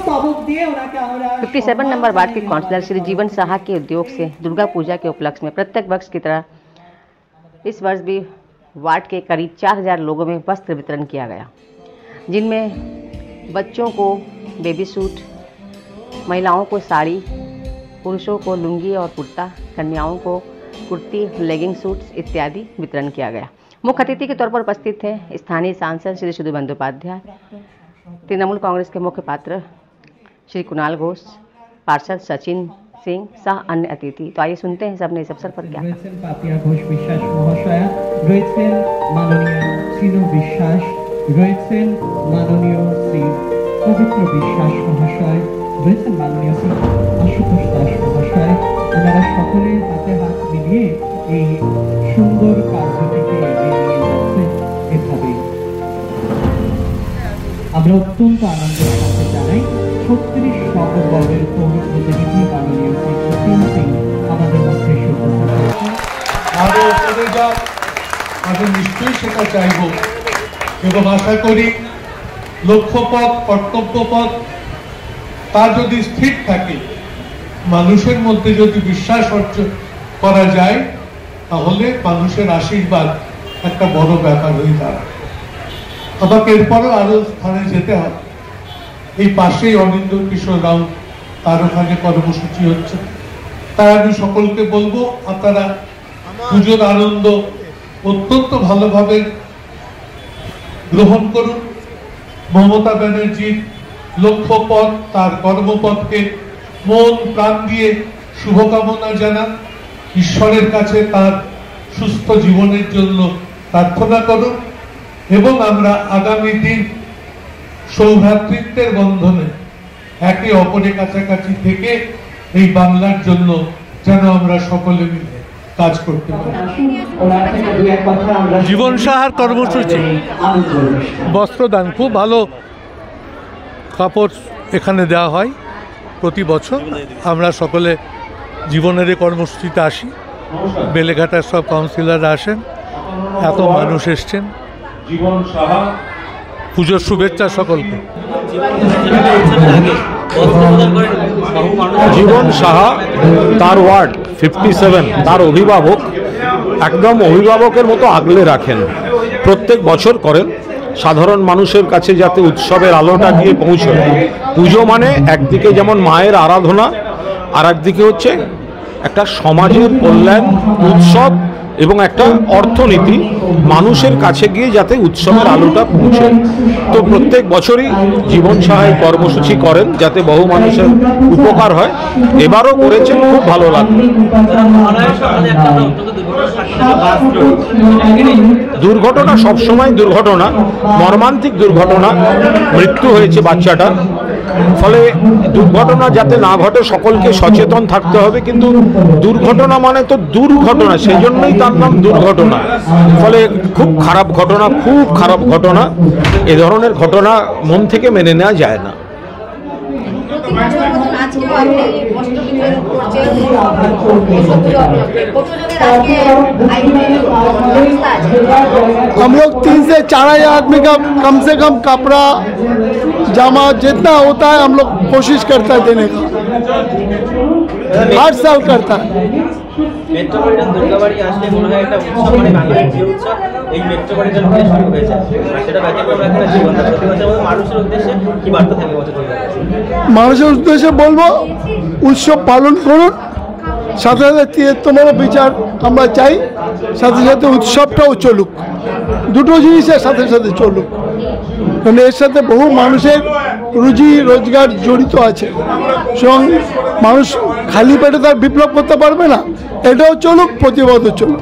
57 number ward के counsellor Shri जीवन साहा के उद्योग से दुर्गा पूजा के उपलक्ष्य में प्रत्येक वर्ष की तरह इस वर्ष भी वार्ड के करीब 4000 लोगों में वस्त्र वितरण किया गया, जिनमें बच्चों को बेबी सूट, महिलाओं को साड़ी, पुरुषों को लुंगी और कुर्ता, कन्याओं को कुर्ती, लेगिंग सूट्स इत्यादि वितरण किया गया। मुख्य अतिथि के तौर पर उपस्थित थे स्थानीय सांसद श्री सुधीर बंदोपाध्याय, तृणमूल कांग्रेस के मुख्य पात्र श्री कुणाल घोष, पार्षद सचिन सिंह सह अन्य अतिथि। तो आइए सुनते हैं सबने इस अवसर पर क्या कहा। पापिया घोष विश्वास महाशया रয়েছেন माननीय सीनू विश्वास, रয়েছেন माननीय श्री पवित्र विश्वास महाशय, रয়েছেন माननीय श्री आशुतोष दास महाशय। ওনারা সকলে হাতে হাত মিলিয়ে এই সুন্দর কার্যটিকে এগিয়ে নিয়ে যাচ্ছে। এভাবে আমরা অত্যন্ত আনন্দের সাথে জানাই 36 নগরবর্গের পৌর প্রতিনিধি মাননীয় শ্রী সচিন সিং আমাদের মধ্যে উপস্থিত হয়েছেন। আরো চলে যাক, আমরা নিশ্চয়ই সেটা চাইব এবং আশা করি লক্ষ্যপথ, কর্তব্যপথ তা যদি স্থির থাকে, মানুষের মধ্যে যদি বিশ্বাস অর্জন করা যায়, তাহলে মানুষের আশীর্বাদ একটা বড় ব্যাপার হয়ে দাঁড়ায়। আমাকে এরপরও আরো স্থানে যেতে হবে। এই পাশেই অনিন্দ কিশোর রাও, তার ওখানে কর্মসূচি হচ্ছে। তাই আমি সকলকে বলবো, আপনারা পুজোর আনন্দ অত্যন্ত ভালোভাবে গ্রহণ করুন। মমতা ব্যানার্জির লক্ষ্যপথ, তার কর্মপথকে মন প্রাণ দিয়ে শুভকামনা জানান। ঈশ্বরের কাছে তার সুস্থ জীবনের জন্য প্রার্থনা করুন এবং আমরা আগামী দিন সৌভ্রাতৃত্বের বন্ধনে একে অপরের কাছাকাছি থেকে এই বাংলার জন্য যেন আমরা সকলে মিলে কাজ করতে পারি। জীবন সাহার কর্মসূচি বস্ত্রদান, খুব ভালো কাপড় এখানে দেওয়া হয় প্রতি বছর। আমরা সকলে জীবনের এই কর্মসূচিতে আসি। বেলেঘাটার সব কাউন্সিলররা আসেন, এত মানুষ এসছেন। জীবন সাহা, পুজোর শুভেচ্ছা সকলকে। জীবন সাহা, তার ওয়ার্ড 57, তার অভিভাবক একদম অভিভাবকের মতো আগলে রাখেন, প্রত্যেক বছর করেন সাধারণ মানুষের কাছে যাতে উৎসবের আলোটা গিয়ে পৌঁছয়। পুজো মানে একদিকে যেমন মায়ের আরাধনা, আর একদিকে হচ্ছে একটা সমাজের কল্যাণ, উৎসব এবং একটা অর্থনীতি মানুষের কাছে গিয়ে যাতে উৎসবের আলোটা পৌঁছে। তো প্রত্যেক বছরই জীবন সাহায় কর্মসূচি করেন যাতে বহু মানুষের উপকার হয়। এবারও করেছেন, খুব ভালো লাগলো। দুর্ঘটনা সবসময় দুর্ঘটনা, মর্মান্তিক দুর্ঘটনা, মৃত্যু হয়েছে বাচ্চাটার। ফলে দুর্ঘটনা যাতে না ঘটে সকলকে সচেতন থাকতে হবে, কিন্তু দুর্ঘটনা মানে তো দুর্ঘটনা, সেই জন্যই তার নাম দুর্ঘটনা। ফলে খুব খারাপ ঘটনা, খুব খারাপ ঘটনা। এ ধরনের ঘটনা মন থেকে মেনে নেওয়া যায় না। हम लोग 3 से 4 हजार आदमी का कम से कम कपड़ा जमा जितना होता है हम लोग कोशिश करता है देने का, हर साल करता है। মেট্রোপলিটন দুর্গাবাড়ি আসলে মনে হয় একটা উৎসব, মানে বাংলার যে উৎসব এই মেট্রোপলিটন থেকে শুরু হয়েছে। আর সেটা ব্যতিক্রম একটা জীবন। প্রতি বছর মানুষের উদ্দেশ্যে কি বার্তা থাকে বছর? মানুষের উদ্দেশ্যে বলবো, উৎসব পালন করুন, সাথে সাথে তোমারও বিচার আমরা চাই, সাথে সাথে উৎসবটাও চলুক, দুটো জিনিসের সাথে সাথে চলুক। কারণ এর সাথে বহু মানুষের রুজি রোজগার জড়িত আছে। সুতরাং মানুষ খালি পেটে তার বিপ্লব করতে পারবে না, এটাও চলুক, প্রতিবাদও চলুক।